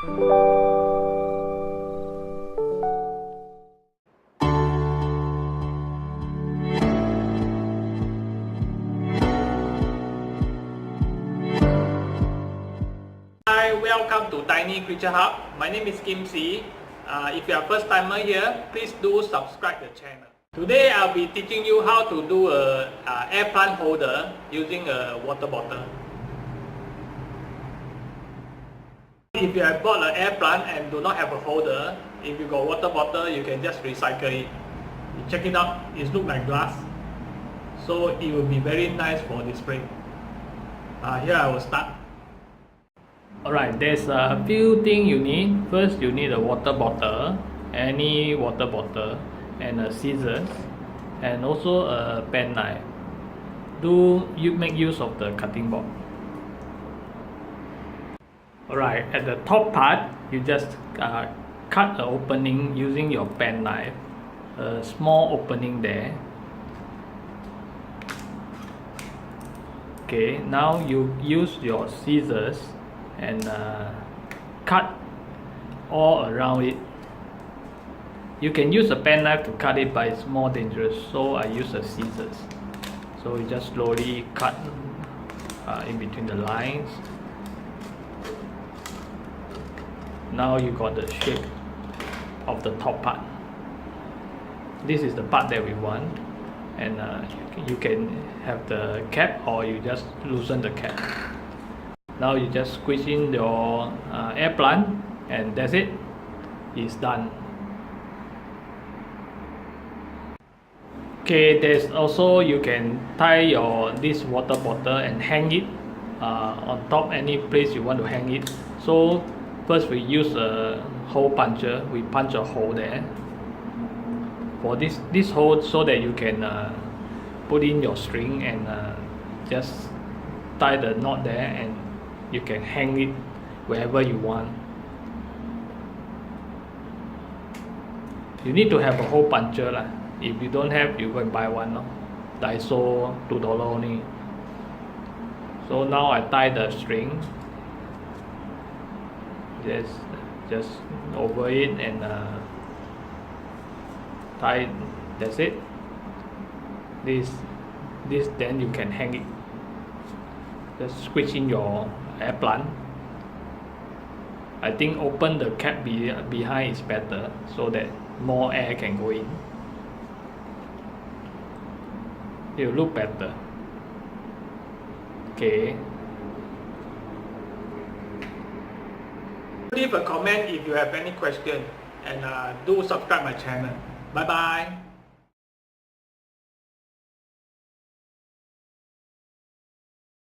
Hi, welcome to Tiny Creature Hub. My name is Kim C. If you are first timer here, please do subscribe the channel. Today I'll be teaching you how to do a air plant holder using a water bottle. If you have bought an air plant and do not have a holder, if you got water bottle, you can just recycle it. You check it out, it looks like glass. So it will be very nice for display. Here I will start. Alright, there's a few things you need. First, you need a water bottle, any water bottle, and a scissors, and also a pen knife. You make use of the cutting board. Alright, at the top part, you just cut an opening using your pen knife, a small opening there. Okay, now you use your scissors and cut all around it. You can use a pen knife to cut it, but it's more dangerous, so I use a scissors. So you just slowly cut in between the lines. Now you got the shape of the top part. This is the part that we want, and you can have the cap or you just loosen the cap. Now you just squeeze in your air plant, and that's it. It's done. Okay, there's also you can tie this water bottle and hang it on top any place you want to hang it. So first we use a hole puncher. We punch a hole there for this hole so that you can put in your string and just tie the knot there, and you can hang it wherever you want. You need to have a hole puncher lah. If you don't have, you go and buy one. Daiso, $2 only. So now I tie the string. Just over it and tie. That's it. This then you can hang it. Just squeeze in your air plant. I think open the cap behind is better so that more air can go in. It will look better. Okay. Leave a comment if you have any question, and do subscribe my channel. Bye bye.